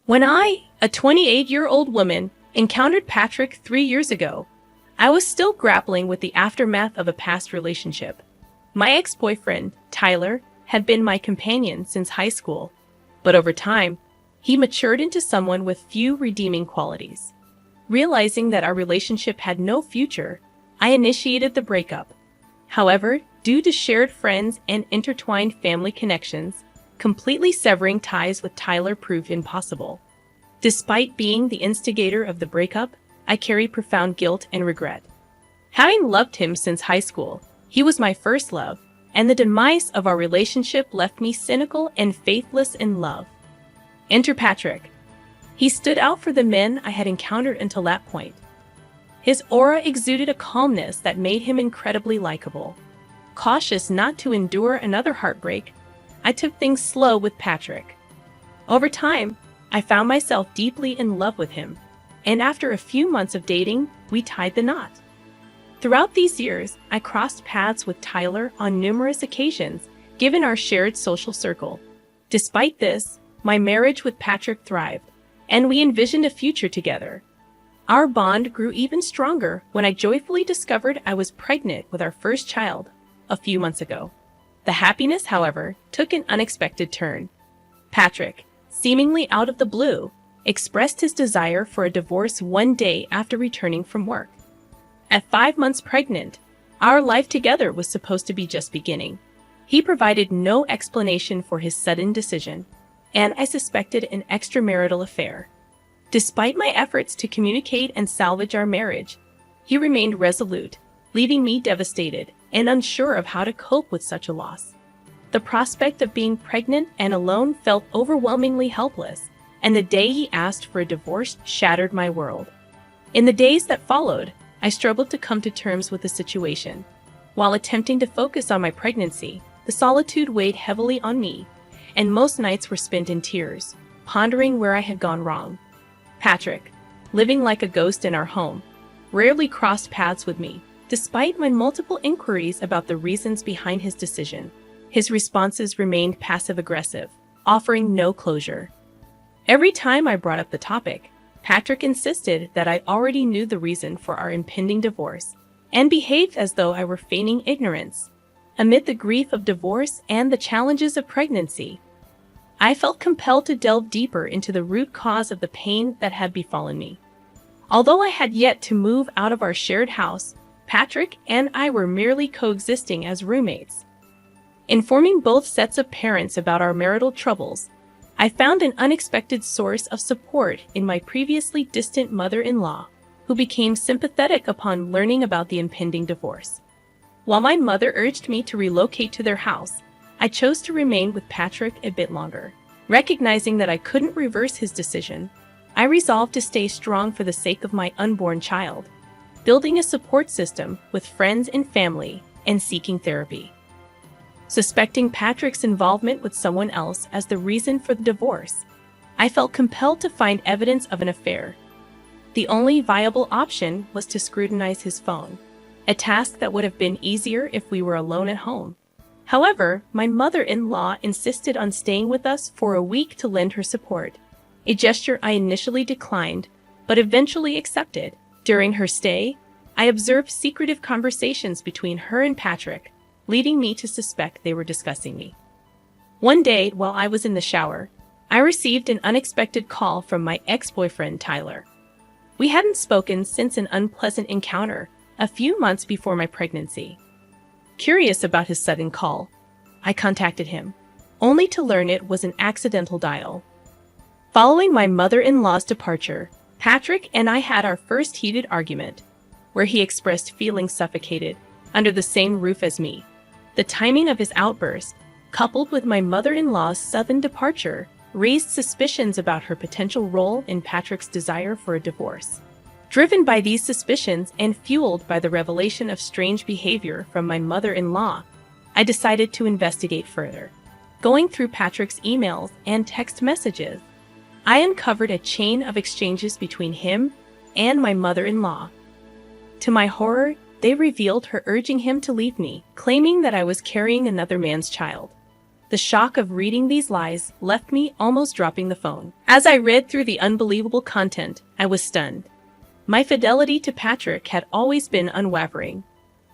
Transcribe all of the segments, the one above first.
When I, a 28-year-old woman, encountered Patrick 3 years ago, I was still grappling with the aftermath of a past relationship. My ex-boyfriend, Tyler, had been my companion since high school, but over time, he matured into someone with few redeeming qualities. Realizing that our relationship had no future, I initiated the breakup. However, due to shared friends and intertwined family connections, completely severing ties with Tyler proved impossible. Despite being the instigator of the breakup, I carry profound guilt and regret. Having loved him since high school, he was my first love, and the demise of our relationship left me cynical and faithless in love. Enter Patrick. He stood out for the men I had encountered until that point. His aura exuded a calmness that made him incredibly likable. Cautious not to endure another heartbreak, I took things slow with Patrick. Over time, I found myself deeply in love with him, and after a few months of dating, we tied the knot. Throughout these years, I crossed paths with Tyler on numerous occasions, given our shared social circle. Despite this, my marriage with Patrick thrived, and we envisioned a future together. Our bond grew even stronger when I joyfully discovered I was pregnant with our first child a few months ago. The happiness, however, took an unexpected turn. Patrick, seemingly out of the blue, expressed his desire for a divorce one day after returning from work. At 5 months pregnant, our life together was supposed to be just beginning. He provided no explanation for his sudden decision, and I suspected an extramarital affair. Despite my efforts to communicate and salvage our marriage, he remained resolute, leaving me devastated and unsure of how to cope with such a loss. The prospect of being pregnant and alone felt overwhelmingly helpless, and the day he asked for a divorce shattered my world. In the days that followed, I struggled to come to terms with the situation. While attempting to focus on my pregnancy, the solitude weighed heavily on me, and most nights were spent in tears, pondering where I had gone wrong. Patrick, living like a ghost in our home, rarely crossed paths with me, despite my multiple inquiries about the reasons behind his decision. His responses remained passive-aggressive, offering no closure. Every time I brought up the topic, Patrick insisted that I already knew the reason for our impending divorce, and behaved as though I were feigning ignorance. Amid the grief of divorce and the challenges of pregnancy, I felt compelled to delve deeper into the root cause of the pain that had befallen me. Although I had yet to move out of our shared house, Patrick and I were merely coexisting as roommates. Informing both sets of parents about our marital troubles, I found an unexpected source of support in my previously distant mother-in-law, who became sympathetic upon learning about the impending divorce. While my mother urged me to relocate to their house, I chose to remain with Patrick a bit longer. Recognizing that I couldn't reverse his decision, I resolved to stay strong for the sake of my unborn child, building a support system with friends and family, and seeking therapy. Suspecting Patrick's involvement with someone else as the reason for the divorce, I felt compelled to find evidence of an affair. The only viable option was to scrutinize his phone, a task that would have been easier if we were alone at home. However, my mother-in-law insisted on staying with us for a week to lend her support, a gesture I initially declined, but eventually accepted. During her stay, I observed secretive conversations between her and Patrick, leading me to suspect they were discussing me. One day, while I was in the shower, I received an unexpected call from my ex-boyfriend, Tyler. We hadn't spoken since an unpleasant encounter a few months before my pregnancy. Curious about his sudden call, I contacted him, only to learn it was an accidental dial. Following my mother-in-law's departure, Patrick and I had our first heated argument, where he expressed feeling suffocated under the same roof as me. The timing of his outburst, coupled with my mother-in-law's sudden departure, raised suspicions about her potential role in Patrick's desire for a divorce. Driven by these suspicions and fueled by the revelation of strange behavior from my mother-in-law, I decided to investigate further. Going through Patrick's emails and text messages, I uncovered a chain of exchanges between him and my mother-in-law. To my horror, they revealed her urging him to leave me, claiming that I was carrying another man's child. The shock of reading these lies left me almost dropping the phone. As I read through the unbelievable content, I was stunned. My fidelity to Patrick had always been unwavering.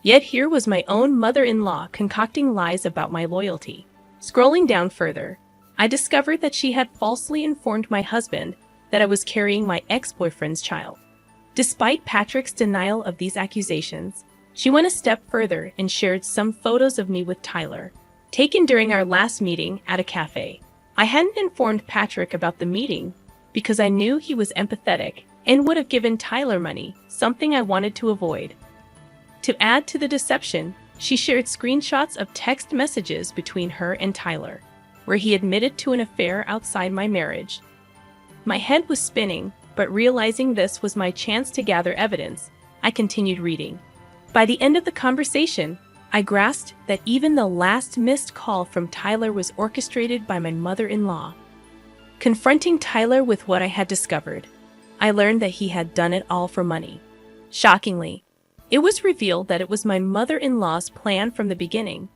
Yet here was my own mother-in-law concocting lies about my loyalty. Scrolling down further, I discovered that she had falsely informed my husband that I was carrying my ex-boyfriend's child. Despite Patrick's denial of these accusations, she went a step further and shared some photos of me with Tyler, taken during our last meeting at a cafe. I hadn't informed Patrick about the meeting because I knew he was empathetic and would have given Tyler money, something I wanted to avoid. To add to the deception, she shared screenshots of text messages between her and Tyler, where he admitted to an affair outside my marriage. My head was spinning, but realizing this was my chance to gather evidence, I continued reading. By the end of the conversation, I grasped that even the last missed call from Tyler was orchestrated by my mother-in-law. Confronting Tyler with what I had discovered, I learned that he had done it all for money. Shockingly, it was revealed that it was my mother-in-law's plan from the beginning.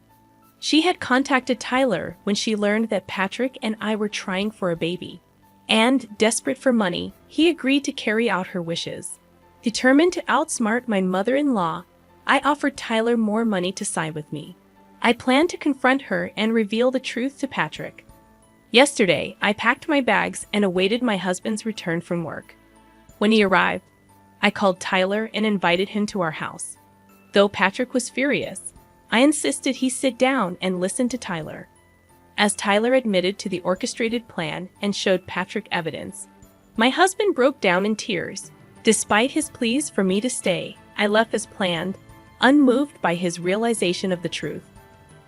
She had contacted Tyler when she learned that Patrick and I were trying for a baby, and, desperate for money, he agreed to carry out her wishes. Determined to outsmart my mother-in-law, I offered Tyler more money to side with me. I planned to confront her and reveal the truth to Patrick. Yesterday, I packed my bags and awaited my husband's return from work. When he arrived, I called Tyler and invited him to our house. Though Patrick was furious, I insisted he sit down and listen to Tyler. As Tyler admitted to the orchestrated plan and showed Patrick evidence, my husband broke down in tears. Despite his pleas for me to stay, I left as planned, unmoved by his realization of the truth.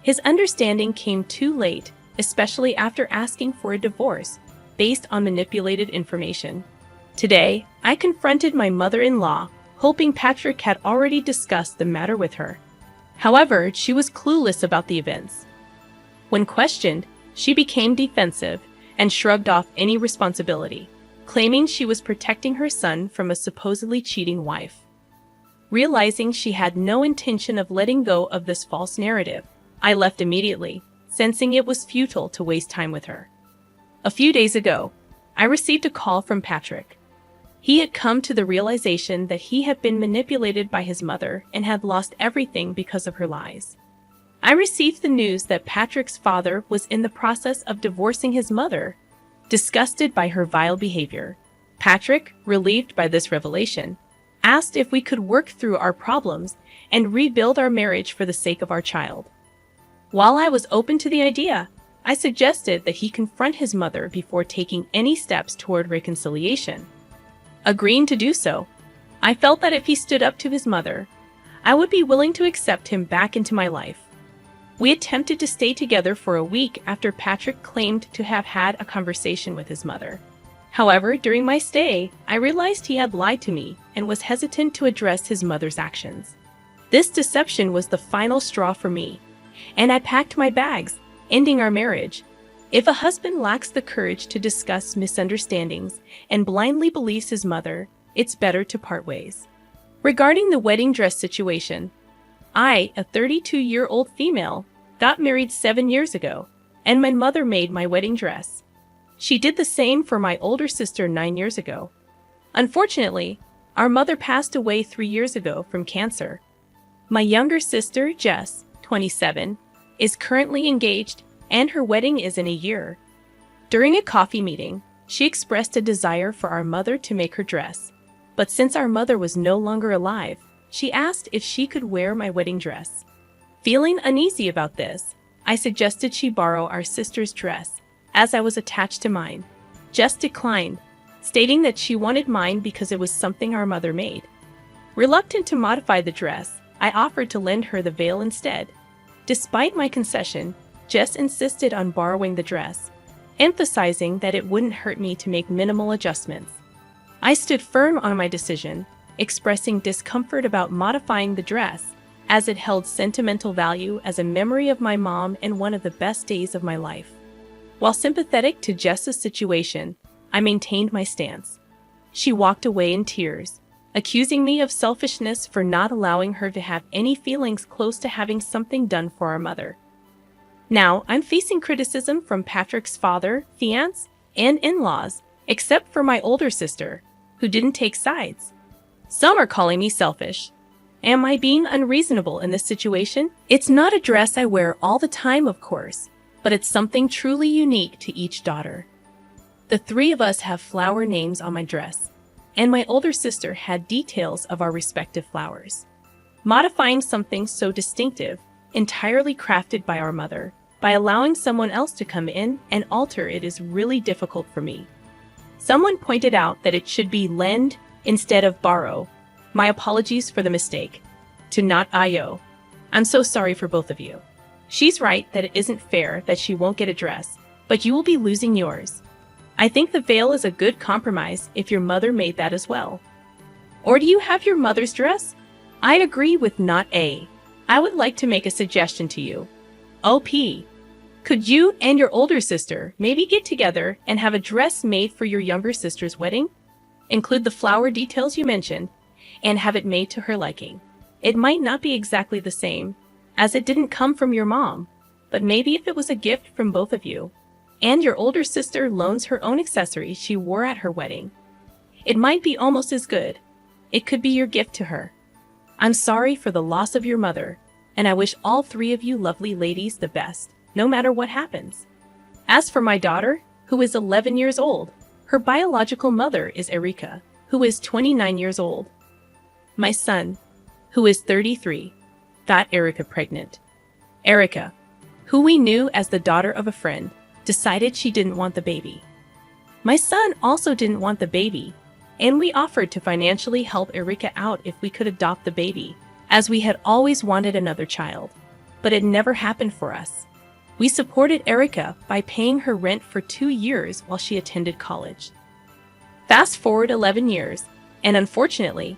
His understanding came too late, especially after asking for a divorce based on manipulated information. Today, I confronted my mother-in-law, hoping Patrick had already discussed the matter with her. However, she was clueless about the events. When questioned, she became defensive and shrugged off any responsibility, claiming she was protecting her son from a supposedly cheating wife. Realizing she had no intention of letting go of this false narrative, I left immediately, sensing it was futile to waste time with her. A few days ago, I received a call from Patrick. He had come to the realization that he had been manipulated by his mother and had lost everything because of her lies. I received the news that Patrick's father was in the process of divorcing his mother. Disgusted by her vile behavior, Patrick, relieved by this revelation, asked if we could work through our problems and rebuild our marriage for the sake of our child. While I was open to the idea, I suggested that he confront his mother before taking any steps toward reconciliation. Agreeing to do so, I felt that if he stood up to his mother, I would be willing to accept him back into my life. We attempted to stay together for a week after Patrick claimed to have had a conversation with his mother. However, during my stay, I realized he had lied to me and was hesitant to address his mother's actions. This deception was the final straw for me, and I packed my bags, ending our marriage. If a husband lacks the courage to discuss misunderstandings and blindly believes his mother, it's better to part ways. Regarding the wedding dress situation, I, a 32-year-old female, got married 7 years ago, and my mother made my wedding dress. She did the same for my older sister 9 years ago. Unfortunately, our mother passed away 3 years ago from cancer. My younger sister, Jess, 27, is currently engaged, and her wedding is in a year. During a coffee meeting, she expressed a desire for our mother to make her dress, but since our mother was no longer alive, she asked if she could wear my wedding dress. Feeling uneasy about this, I suggested she borrow our sister's dress, as I was attached to mine. Jess declined, stating that she wanted mine because it was something our mother made. Reluctant to modify the dress, I offered to lend her the veil instead. Despite my concession, Jess insisted on borrowing the dress, emphasizing that it wouldn't hurt me to make minimal adjustments. I stood firm on my decision, expressing discomfort about modifying the dress, as it held sentimental value as a memory of my mom and one of the best days of my life. While sympathetic to Jess's situation, I maintained my stance. She walked away in tears, accusing me of selfishness for not allowing her to have any feelings close to having something done for our mother. Now, I'm facing criticism from Patrick's father, fiance, and in-laws, except for my older sister, who didn't take sides. Some are calling me selfish. Am I being unreasonable in this situation? It's not a dress I wear all the time, of course, but it's something truly unique to each daughter. The three of us have flower names on my dress, and my older sister had details of our respective flowers. Modifying something so distinctive, entirely crafted by our mother, by allowing someone else to come in and alter it is really difficult for me. Someone pointed out that it should be lend instead of borrow. My apologies for the mistake. To not Ayo. I'm so sorry for both of you. She's right that it isn't fair that she won't get a dress, but you will be losing yours. I think the veil is a good compromise if your mother made that as well. Or do you have your mother's dress? I'd agree with not A. I would like to make a suggestion to you. OP. Could you and your older sister maybe get together and have a dress made for your younger sister's wedding? Include the flower details you mentioned, and have it made to her liking. It might not be exactly the same, as it didn't come from your mom, but maybe if it was a gift from both of you, and your older sister loans her own accessories she wore at her wedding, it might be almost as good. It could be your gift to her. I'm sorry for the loss of your mother, and I wish all three of you lovely ladies the best, no matter what happens. As for my daughter, who is 11 years old, her biological mother is Erika, who is 29 years old. My son, who is 33, got Erika pregnant. Erika, who we knew as the daughter of a friend, decided she didn't want the baby. My son also didn't want the baby, and we offered to financially help Erika out if we could adopt the baby, as we had always wanted another child. But it never happened for us. We supported Erika by paying her rent for 2 years while she attended college. Fast forward 11 years, and unfortunately,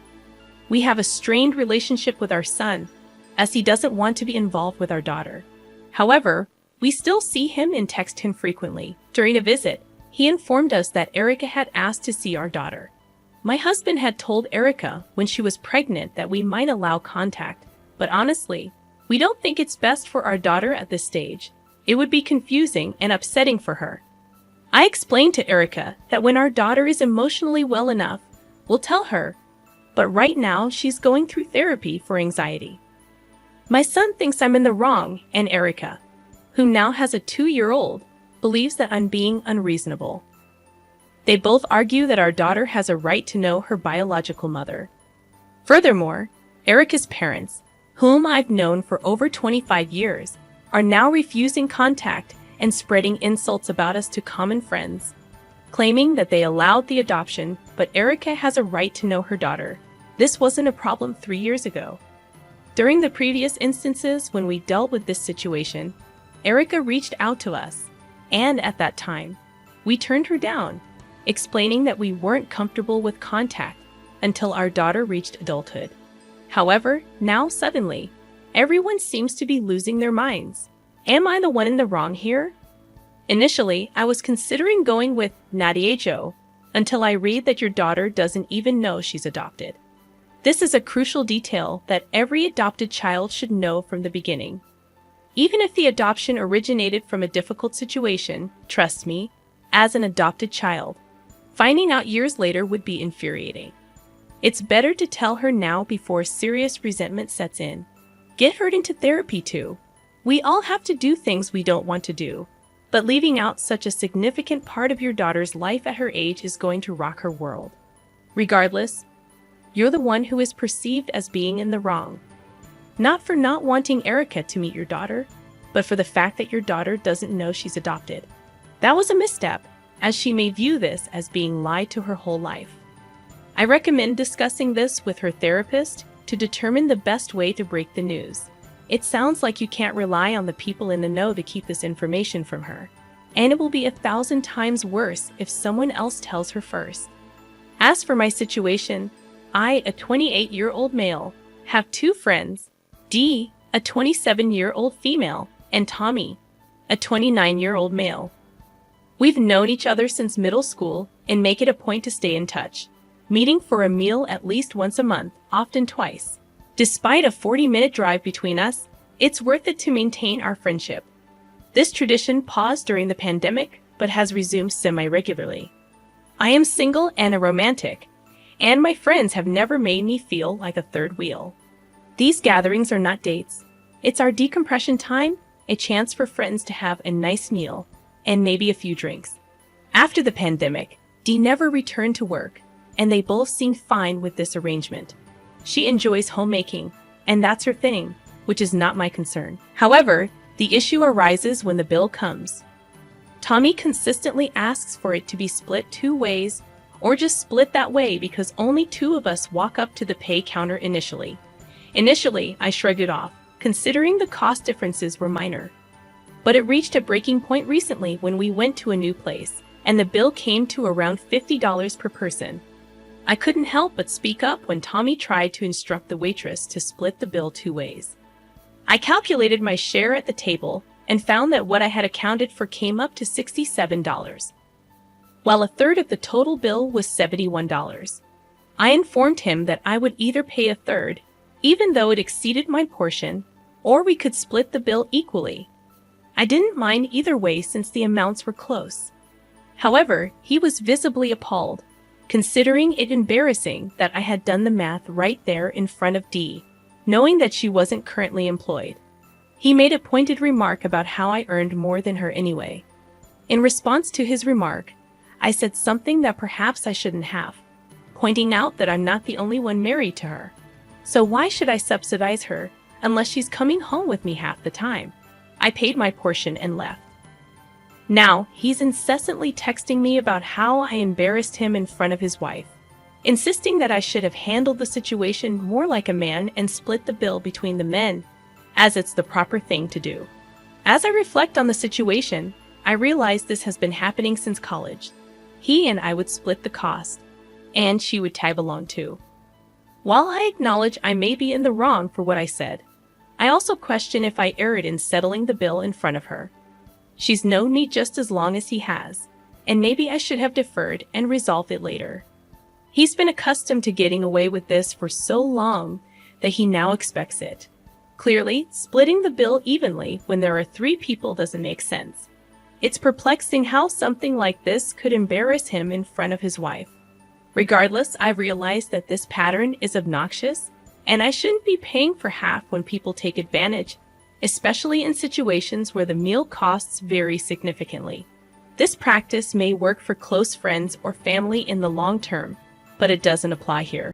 we have a strained relationship with our son, as he doesn't want to be involved with our daughter. However, we still see him and text him frequently. During a visit, he informed us that Erika had asked to see our daughter. My husband had told Erika when she was pregnant that we might allow contact, but honestly, we don't think it's best for our daughter at this stage. It would be confusing and upsetting for her. I explained to Erika that when our daughter is emotionally well enough, we'll tell her, but right now she's going through therapy for anxiety. My son thinks I'm in the wrong, and Erika, who now has a 2-year-old, believes that I'm being unreasonable. They both argue that our daughter has a right to know her biological mother. Furthermore, Erika's parents, whom I've known for over 25 years, are now refusing contact and spreading insults about us to common friends, claiming that they allowed the adoption, but Erika has a right to know her daughter. This wasn't a problem 3 years ago. During the previous instances when we dealt with this situation, Erika reached out to us, and at that time, we turned her down, explaining that we weren't comfortable with contact until our daughter reached adulthood. However, now suddenly, everyone seems to be losing their minds. Am I the one in the wrong here? Initially, I was considering going with Nadiejo until I read that your daughter doesn't even know she's adopted. This is a crucial detail that every adopted child should know from the beginning. Even if the adoption originated from a difficult situation, trust me, as an adopted child, finding out years later would be infuriating. It's better to tell her now before serious resentment sets in. Get her into therapy too. We all have to do things we don't want to do, but leaving out such a significant part of your daughter's life at her age is going to rock her world. Regardless, you're the one who is perceived as being in the wrong. Not for not wanting Erika to meet your daughter, but for the fact that your daughter doesn't know she's adopted. That was a misstep, as she may view this as being lied to her whole life. I recommend discussing this with her therapist to determine the best way to break the news. It sounds like you can't rely on the people in the know to keep this information from her, and it will be 1,000 times worse if someone else tells her first. As for my situation, I, a 28-year-old male, have 2 friends, D, a 27-year-old female, and Tommy, a 29-year-old male. We've known each other since middle school and make it a point to stay in touch, meeting for a meal at least once a month, often twice. Despite a 40-minute drive between us, it's worth it to maintain our friendship. This tradition paused during the pandemic, but has resumed semi-regularly. I am single and a romantic, and my friends have never made me feel like a third wheel. These gatherings are not dates. It's our decompression time, a chance for friends to have a nice meal, and maybe a few drinks. After the pandemic, Dee never returned to work, and they both seemed fine with this arrangement. She enjoys homemaking, and that's her thing, which is not my concern. However, the issue arises when the bill comes. Tommy consistently asks for it to be split 2 ways, or just split that way because only 2 of us walk up to the pay counter initially. Initially, I shrugged it off, considering the cost differences were minor. But it reached a breaking point recently when we went to a new place, and the bill came to around $50 per person. I couldn't help but speak up when Tommy tried to instruct the waitress to split the bill 2 ways. I calculated my share at the table and found that what I had accounted for came up to $67, while a third of the total bill was $71. I informed him that I would either pay a third, even though it exceeded my portion, or we could split the bill equally. I didn't mind either way since the amounts were close. However, he was visibly appalled, considering it embarrassing that I had done the math right there in front of Dee, knowing that she wasn't currently employed. He made a pointed remark about how I earned more than her anyway. In response to his remark, I said something that perhaps I shouldn't have, pointing out that I'm not the only one married to her. So why should I subsidize her unless she's coming home with me half the time? I paid my portion and left. Now, he's incessantly texting me about how I embarrassed him in front of his wife, insisting that I should have handled the situation more like a man and split the bill between the men, as it's the proper thing to do. As I reflect on the situation, I realize this has been happening since college. He and I would split the cost, and she would tag along too. While I acknowledge I may be in the wrong for what I said, I also question if I erred in settling the bill in front of her. She's known me just as long as he has, and maybe I should have deferred and resolved it later. He's been accustomed to getting away with this for so long that he now expects it. Clearly, splitting the bill evenly when there are 3 people doesn't make sense. It's perplexing how something like this could embarrass him in front of his wife. Regardless, I've realized that this pattern is obnoxious, and I shouldn't be paying for half when people take advantage, especially in situations where the meal costs vary significantly. This practice may work for close friends or family in the long term, but it doesn't apply here.